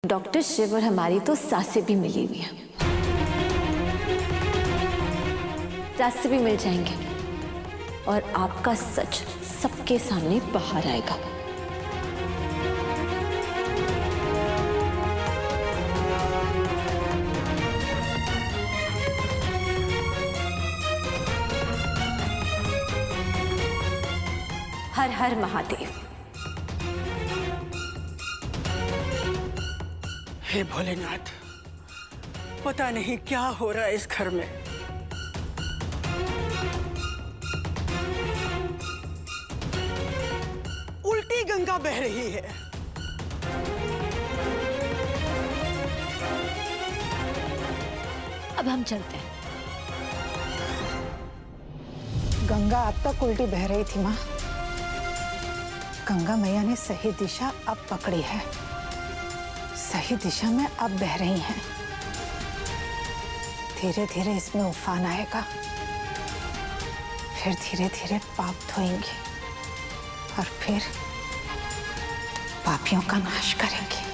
Doctor Shiv और हमारी तो सांसें भी मिली हुई हैं, रास्ते भी मिल जाएंगे और आपका सच सबके सामने बाहर आएगा। हर हर महादेव। हे भोलेनाथ, पता नहीं क्या हो रहा है इस घर में। उल्टी गंगा बह रही है। अब हम चलते हैं। गंगा अब तक उल्टी बह रही थी माँ। गंगा मैया ने सही दिशा अब पकड़ी है, सही दिशा में अब बह रही हैं। धीरे धीरे इसमें उफान आएगा, फिर धीरे धीरे पाप धोएंगे और फिर पापियों का नाश करेंगे।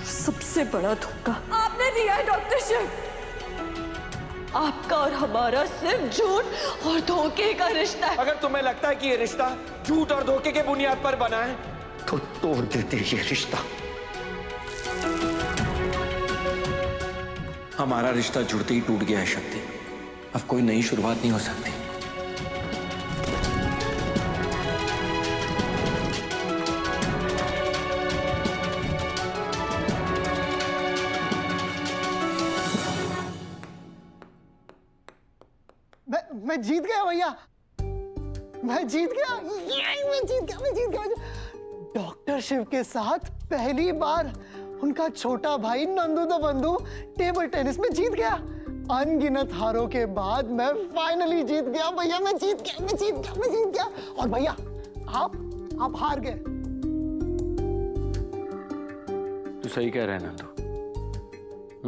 सबसे बड़ा धोखा आपने दिया है डॉक्टर शिव। आपका और हमारा सिर्फ झूठ और धोखे का रिश्ता है। अगर तुम्हें लगता है कि ये रिश्ता झूठ और धोखे के बुनियाद पर बना है तो तोड़ देते ये रिश्ता। हमारा रिश्ता जुड़ते ही टूट गया है शक्ति। अब कोई नई शुरुआत नहीं हो सकती। मैं जीत गया भैया, मैं जीत गया, मैं जीत गया। डॉक्टर शिव के साथ पहली बार उनका छोटा भाई नंदू द बंधु टेबल टेनिस में जीत गया। अनगिनत हारों के बाद मैं फाइनली जीत गया भैया। मैं जीत गया। और भैया आप हार गए। तू सही कह रहा है नंदू,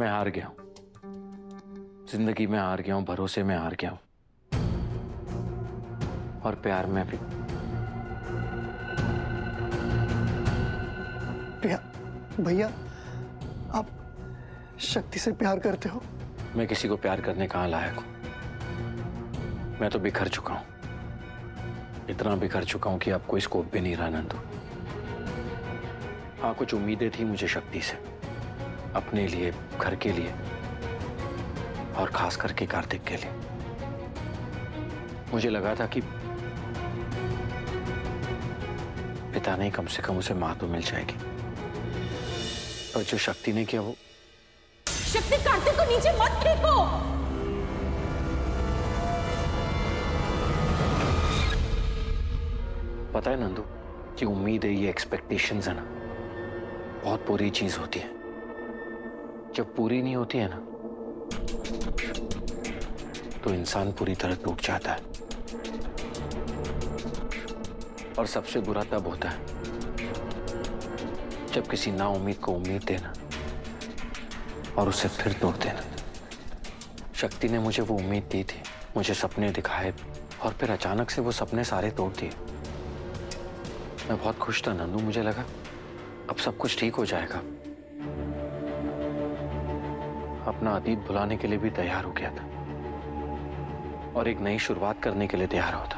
मैं हार गया हूं। जिंदगी में हार गया हूं, भरोसे में हार गया हूं, और प्यार में भी। भैया आप शक्ति से प्यार करते हो? मैं किसी को प्यार करने कहां लायक हूं। मैं तो बिखर चुका हूं, इतना बिखर चुका हूं कि अब कोई स्कोप भी नहीं रहा नंदू। हाँ, कुछ उम्मीदें थी मुझे शक्ति से, अपने लिए, घर के लिए और खास करके कार्तिक के लिए। मुझे लगा था कि पिता नहीं, कम से कम उसे मां तो मिल जाएगी। और जो शक्ति ने किया वो। शक्ति, कार्तिक को नीचे मत फेंको। पता है नंदू, कि उम्मीद है, ये एक्सपेक्टेशंस है ना, बहुत बुरी चीज होती है। जब पूरी नहीं होती है ना तो इंसान पूरी तरह टूट जाता है। और सबसे बुरा तब होता है जब किसी ना उम्मीद को उम्मीद देना और उसे फिर तोड़ देना। शक्ति ने मुझे वो उम्मीद दी थी, मुझे सपने दिखाए, और फिर अचानक से वो सपने सारे तोड़ दिए। मैं बहुत खुश था नंदू, मुझे लगा अब सब कुछ ठीक हो जाएगा। अपना अतीत भुलाने के लिए भी तैयार हो गया था और एक नई शुरुआत करने के लिए तैयार होता।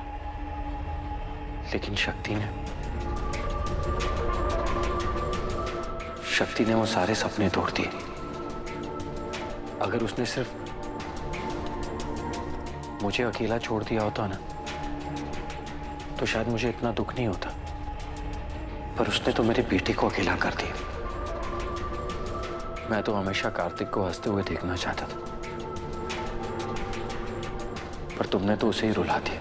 लेकिन शक्ति ने वो सारे सपने तोड़ दिए। अगर उसने सिर्फ मुझे अकेला छोड़ दिया होता ना तो शायद मुझे इतना दुख नहीं होता। पर उसने तो मेरी बेटी को अकेला कर दिया। मैं तो हमेशा कार्तिक को हंसते हुए देखना चाहता था, पर तुमने तो उसे ही रुला दिया।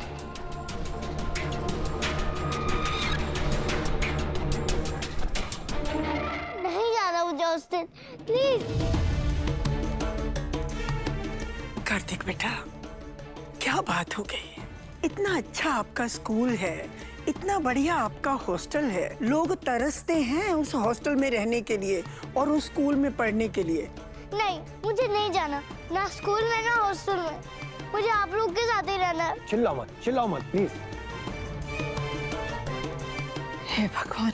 नहीं जाना मुझे उस दिन, प्लीज। कार्तिक बेटा, क्या बात हो गई? इतना अच्छा आपका स्कूल है, इतना बढ़िया आपका हॉस्टल है, लोग तरसते हैं उस हॉस्टल में रहने के लिए और उस स्कूल में पढ़ने के लिए। नहीं, मुझे नहीं जाना, ना स्कूल में ना हॉस्टल में। मुझे आप लोग के साथ ही रहना है। चिल्लाओ मत प्लीज। हे भगवान,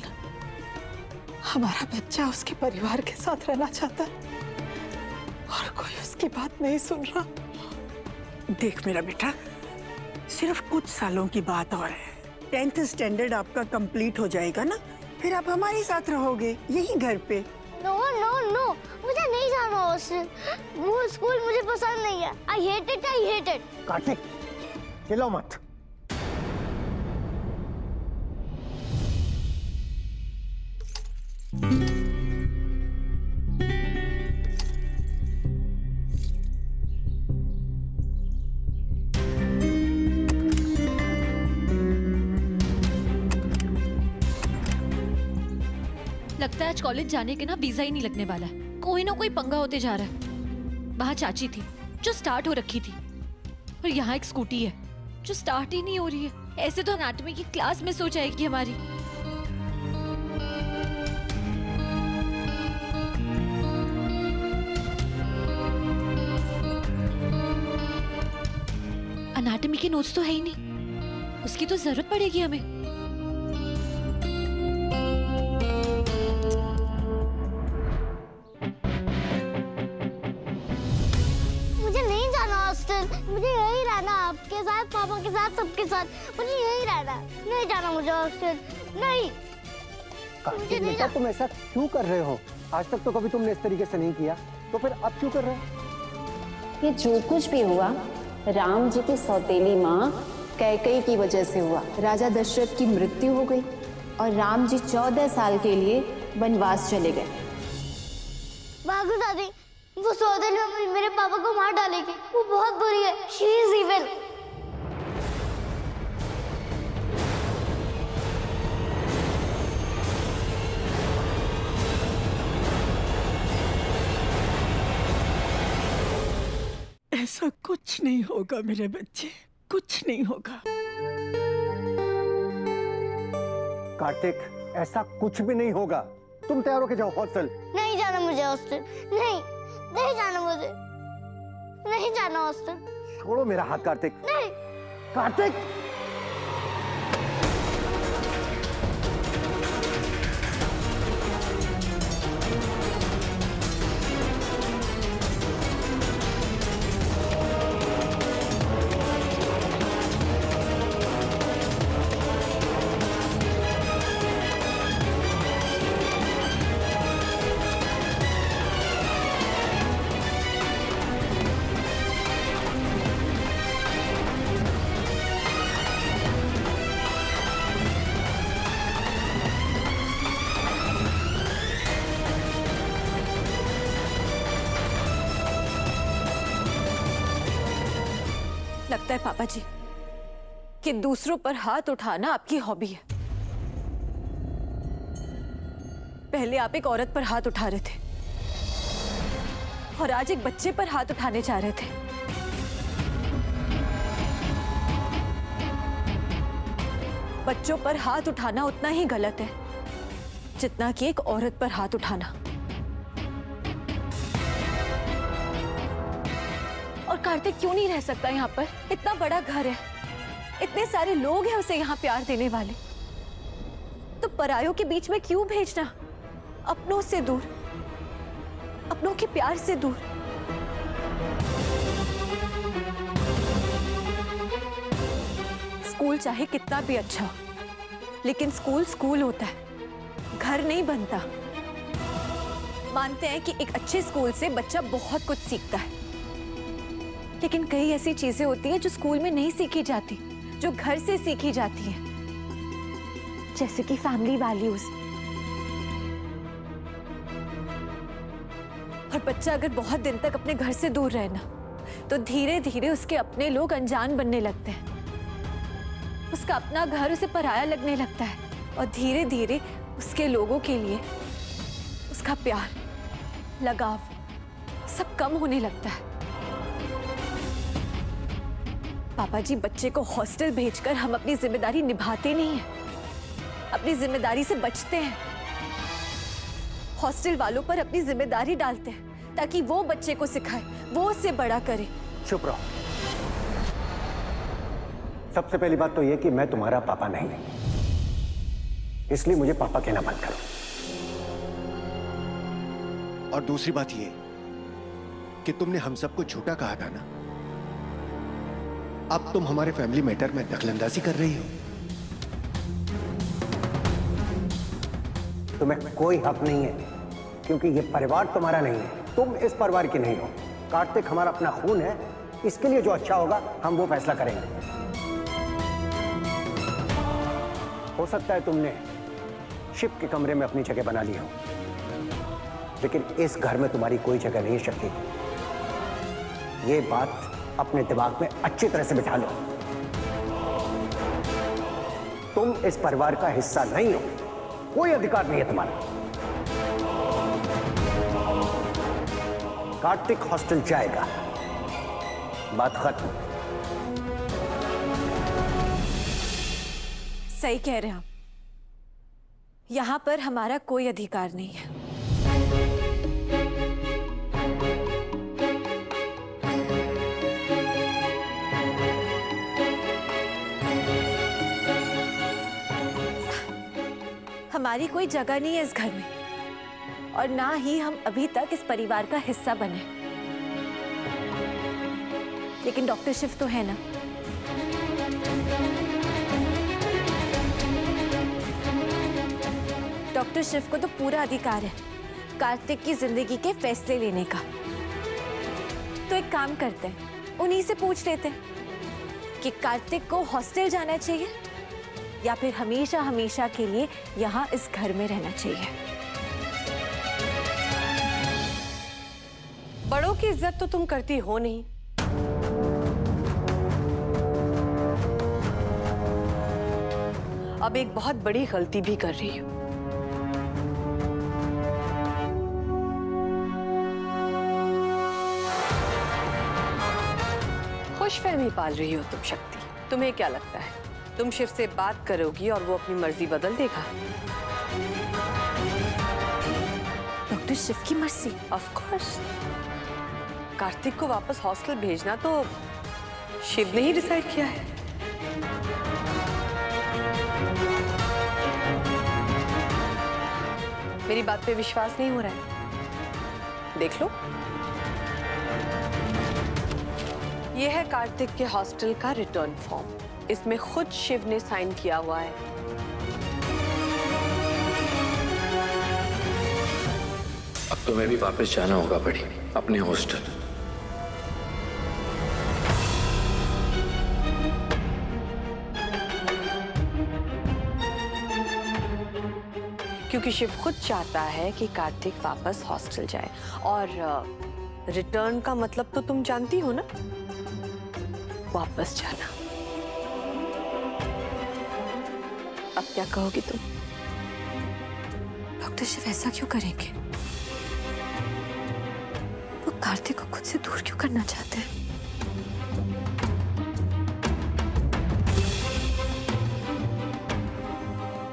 हमारा बच्चा उसके परिवार के साथ रहना चाहता है और कोई उसकी बात नहीं सुन रहा। देख मेरा बेटा, सिर्फ कुछ सालों की बात और है। 10th स्टैंडर्ड आपका कंप्लीट हो जाएगा ना, फिर आप हमारे साथ रहोगे यही घर पे। नो नो नो, मुझे नहीं जाना हॉस्टल। वो स्कूल मुझे पसंद नहीं है। I hate it. कार्तिक, चिल्लाओ मत। लगता है आज कॉलेज जाने के ना वीजा ही नहीं लगने वाला है। कोई ना कोई पंगा होते जा रहा है। वहाँ चाची थी जो स्टार्ट हो रखी थी, और यहाँ एक स्कूटी है जो स्टार्ट ही नहीं हो रही है। ऐसे तो एनाटॉमी की क्लास मिस हो जाएगी हमारी। एनाटॉमी के नोट्स तो है ही नहीं, उसकी तो जरूरत पड़ेगी हमें। मुझे नहीं जाना हॉस्टल। मुझे यही रहना, आपके साथ, पापा के साथ, सबके साथ। मुझे यही रहना, नहीं जाना मुझे हॉस्टल। नहीं, कार्तिक बेटा, तुम ऐसा क्यों कर रहे हो? आज तक तो कभी तुमने इस तरीके से नहीं किया, तो फिर अब क्यों कर रहे हो? ये जो कुछ भी हुआ राम जी की सौतेली माँ कैकेयी की वजह से हुआ। राजा दशरथ की मृत्यु हो गई और राम जी 14 साल के लिए वनवास चले गए। भागो दादी, वो सौतेली मम्मी मेरे पापा को मार डालेगी। वो बहुत बुरी है। She is evil. ऐसा कुछ नहीं होगा मेरे बच्चे, कुछ नहीं होगा। कार्तिक, ऐसा कुछ भी नहीं होगा। तुम तैयार होके जाओ हॉस्टल। नहीं जाना मुझे हॉस्टल। नहीं, नहीं जाना मुझे। नहीं जाना हॉस्टल। छोड़ो मेरा हाथ कार्तिक। नहीं। कार्तिक, लगता है पापा जी कि दूसरों पर हाथ उठाना आपकी हॉबी है। पहले आप एक औरत पर हाथ उठा रहे थे और आज एक बच्चे पर हाथ उठाने जा रहे थे। बच्चों पर हाथ उठाना उतना ही गलत है जितना कि एक औरत पर हाथ उठाना। और कार्तिक क्यों नहीं रह सकता यहाँ पर? इतना बड़ा घर है, इतने सारे लोग हैं उसे यहाँ प्यार देने वाले, तो परायों के बीच में क्यों भेजना? अपनों से दूर, अपनों के प्यार से दूर। स्कूल चाहे कितना भी अच्छा हो, लेकिन स्कूल स्कूल होता है, घर नहीं बनता। मानते हैं कि एक अच्छे स्कूल से बच्चा बहुत कुछ सीखता है, लेकिन कई ऐसी चीजें होती हैं जो स्कूल में नहीं सीखी जाती, जो घर से सीखी जाती हैं, जैसे कि फैमिली वैल्यूज। और बच्चा अगर बहुत दिन तक अपने घर से दूर रहे ना, तो धीरे धीरे उसके अपने लोग अनजान बनने लगते हैं। उसका अपना घर उसे पराया लगने लगता है और धीरे धीरे उसके लोगों के लिए उसका प्यार, लगाव सब कम होने लगता है। पापा जी, बच्चे को हॉस्टल भेजकर हम अपनी जिम्मेदारी निभाते नहीं हैं, अपनी जिम्मेदारी से बचते हैं। हॉस्टल वालों पर अपनी जिम्मेदारी डालते हैं ताकि वो बच्चे को सिखाए, वो उससे बड़ा करे। चुप रहो। सबसे पहली बात तो यह कि मैं तुम्हारा पापा नहीं, इसलिए मुझे पापा कहना बंद करो। और दूसरी बात यह कि तुमने हम सबको झूठा कहा था ना, अब तुम हमारे फैमिली मैटर में दखलंदाजी कर रही हो। तुम्हें कोई हक नहीं है, क्योंकि ये परिवार तुम्हारा नहीं है, तुम इस परिवार की नहीं हो। कार्तिक हमारा अपना खून है, इसके लिए जो अच्छा होगा हम वो फैसला करेंगे। हो सकता है तुमने शिव के कमरे में अपनी जगह बना ली हो, लेकिन इस घर में तुम्हारी कोई जगह नहीं है शक्ति। ये बात अपने दिमाग में अच्छी तरह से बिठा लो। तुम इस परिवार का हिस्सा नहीं हो, कोई अधिकार नहीं है तुम्हारा। कार्तिक हॉस्टल जाएगा, बात खत्म। सही कह रहे हैं आप, यहां पर हमारा कोई अधिकार नहीं है। हमारी कोई जगह नहीं है इस घर में, और ना ही हम अभी तक इस परिवार का हिस्सा बने। लेकिन डॉक्टर शिव तो है ना। डॉक्टर शिव को तो पूरा अधिकार है कार्तिक की जिंदगी के फैसले लेने का। तो एक काम करते हैं, उन्हीं से पूछ लेते हैं कि कार्तिक को हॉस्टल जाना चाहिए या फिर हमेशा हमेशा के लिए यहाँ इस घर में रहना चाहिए। बड़ों की इज्जत तो तुम करती हो नहीं, अब एक बहुत बड़ी गलती भी कर रही हो। खुशफहमी पाल रही हो तुम शक्ति। तुम्हें क्या लगता है तुम शिव से बात करोगी और वो अपनी मर्जी बदल देगा? डॉक्टर शिव की मर्जी? Of course. कार्तिक को वापस हॉस्टल भेजना तो शिव ने ही डिसाइड किया है। मेरी बात पे विश्वास नहीं हो रहा है? देख लो, यह है कार्तिक के हॉस्टल का रिटर्न फॉर्म। इसमें खुद शिव ने साइन किया हुआ है। अब तुम्हें भी वापस जाना होगा बड़ी, अपने हॉस्टल। क्योंकि शिव खुद चाहता है कि कार्तिक वापस हॉस्टल जाए, और रिटर्न का मतलब तो तुम जानती हो ना, वापस जाना। अब क्या कहोगी तुम? डॉक्टर शिव ऐसा क्यों करेंगे? वो कार्तिक को खुद से दूर क्यों करना चाहते हैं?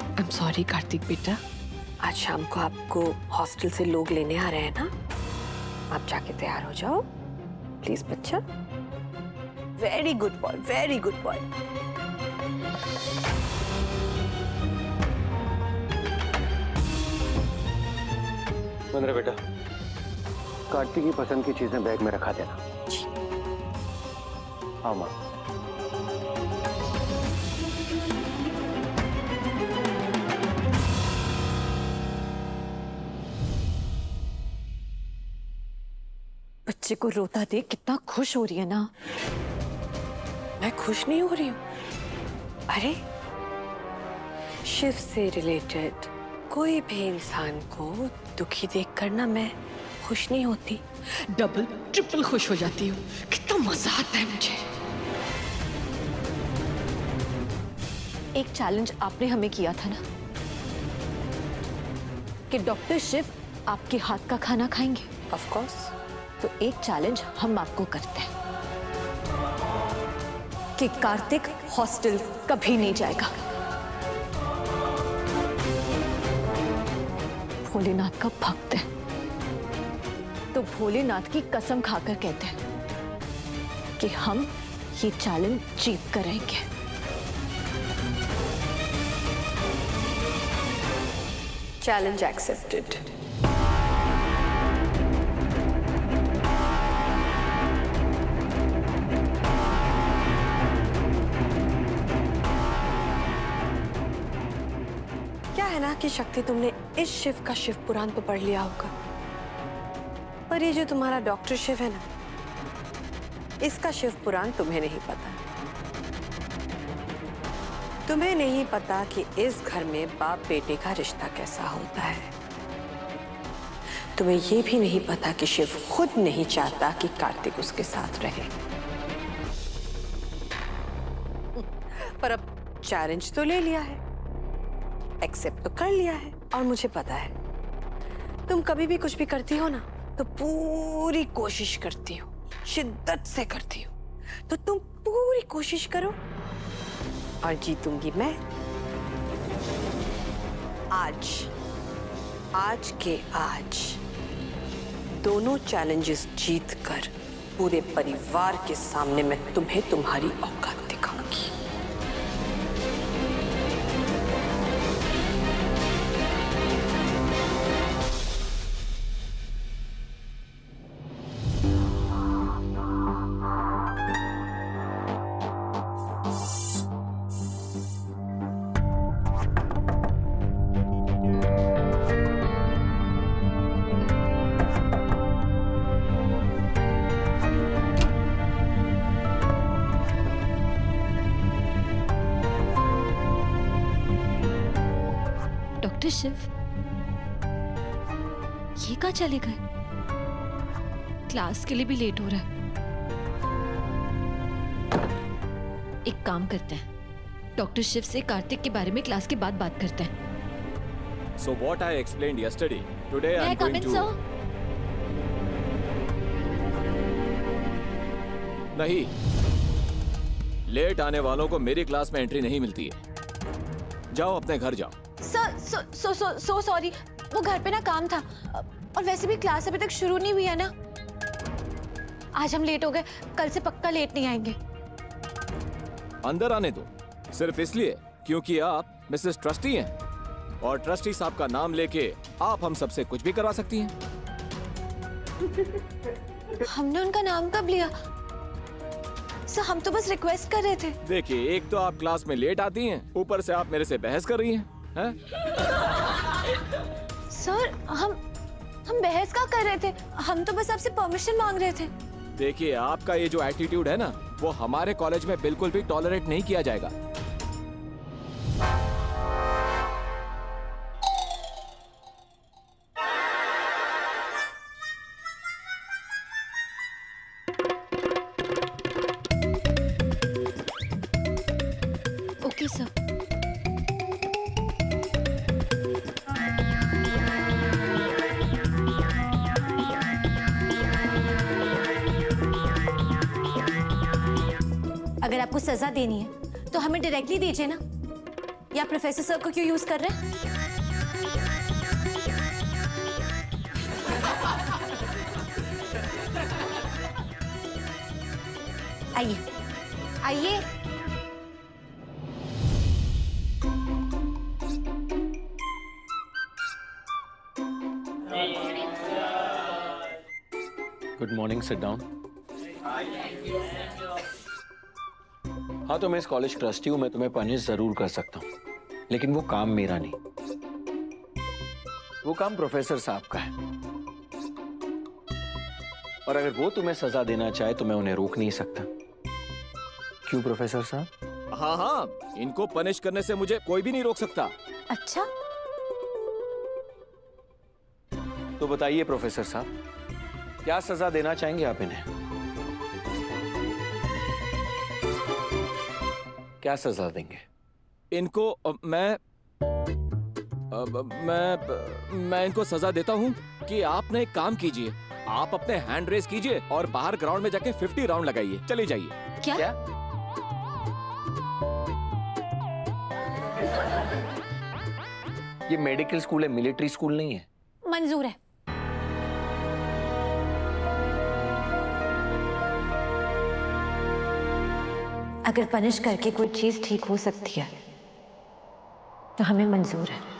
आई एम सॉरी कार्तिक बेटा, आज शाम को आपको हॉस्टल से लोग लेने आ रहे हैं ना, आप जाके तैयार हो जाओ प्लीज बच्चा। Very good boy, very good boy. Mandra बेटा, कार्तिक की पसंद की चीजें बैग में रखा देना। हाँ माँ। बच्चे को रोता देख कितना खुश हो रही है ना। मैं खुश नहीं हो रही हूँ। अरे शिव से रिलेटेड कोई भी इंसान को दुखी देखकर ना मैं खुश नहीं होती, डबल ट्रिपल खुश हो जाती हूँ। कितना मजा आता है मुझे। एक चैलेंज आपने हमें किया था ना कि डॉक्टर शिव आपके हाथ का खाना खाएंगे। Of course. तो एक चैलेंज हम आपको करते हैं कि कार्तिक हॉस्टल कभी नहीं जाएगा। भोलेनाथ का भक्त है तो भोलेनाथ की कसम खाकर कहते हैं कि हम ये चैलेंज जीत कर रहेंगे। Challenge accepted. क्या है ना कि शक्ति, तुमने इस शिव का शिव पुराण तो पढ़ लिया होगा, पर ये जो तुम्हारा डॉक्टर शिव है ना, इसका शिव पुराण तुम्हें नहीं पता। तुम्हें नहीं पता कि इस घर में बाप बेटे का रिश्ता कैसा होता है। तुम्हें यह भी नहीं पता कि शिव खुद नहीं चाहता कि कार्तिक उसके साथ रहे। पर अब चैलेंज तो ले लिया है, एक्सेप्ट तो कर लिया है, और मुझे पता है तुम कभी भी कुछ भी करती हो ना तो पूरी कोशिश करती हो, शिद्दत से करती हो। तो तुम पूरी कोशिश करो और जीतूंगी मैं। आज के आज दोनों चैलेंजेस जीतकर पूरे परिवार के सामने मैं तुम्हें तुम्हारी औकात दिखाऊंगी। डॉक्टर शिव, ये कहाँ चले गए? क्लास के लिए भी लेट हो रहा है। एक काम करते हैं, डॉक्टर शिव से कार्तिक के बारे में क्लास के बाद बात करते हैं। So what I explained yesterday, today I'm going to. नहीं, लेट आने वालों को मेरी क्लास में एंट्री नहीं मिलती है। जाओ अपने घर जाओ। सो सॉरी, वो घर पे ना काम था, और वैसे भी क्लास अभी तक शुरू नहीं हुई है ना। आज हम लेट हो गए, कल से पक्का लेट नहीं आएंगे। अंदर आने दो, सिर्फ इसलिए क्योंकि आप मिसेस ट्रस्टी हैं, और ट्रस्टी साहब का नाम लेके आप हम सबसे कुछ भी करवा सकती हैं। हमने उनका नाम कब लिया? सर, हम तो बस रिक्वेस्ट कर रहे थे। देखिए, एक तो आप क्लास में लेट आती हैं, ऊपर से आप मेरे से बहस कर रही हैं। सर, हम बहस का कर रहे थे, हम तो बस आपसे परमिशन मांग रहे थे। देखिए, आपका ये जो एटीट्यूड है ना, वो हमारे कॉलेज में बिल्कुल भी टॉलरेट नहीं किया जाएगा। Okay sir. अगर आपको सजा देनी है तो हमें डायरेक्टली दीजिए ना, या प्रोफेसर सर को क्यों यूज कर रहे हैं? आइए आइए। Good morning, sit down. हाँ, तो मैं इस कॉलेज ट्रस्टी हूं, मैं तुम्हें पनिश जरूर कर सकता हूं, लेकिन वो काम मेरा नहीं, वो काम प्रोफेसर साहब का है। और अगर वो तुम्हें सजा देना चाहे तो मैं उन्हें रोक नहीं सकता। क्यों प्रोफेसर साहब? हाँ हाँ, इनको पनिश करने से मुझे कोई भी नहीं रोक सकता। अच्छा, तो बताइए प्रोफेसर साहब, क्या सजा देना चाहेंगे आप इन्हें? क्या सजा देंगे इनको? मैं इनको सजा देता हूँ कि आप ना एक काम कीजिए, आप अपने हैंड रेस कीजिए और बाहर ग्राउंड में जाके 50 राउंड लगाइए, चले जाइए। क्या? ये मेडिकल स्कूल है, मिलिट्री स्कूल नहीं है। मंजूर है। अगर पनिश करके कोई चीज ठीक हो सकती है तो हमें मंजूर है।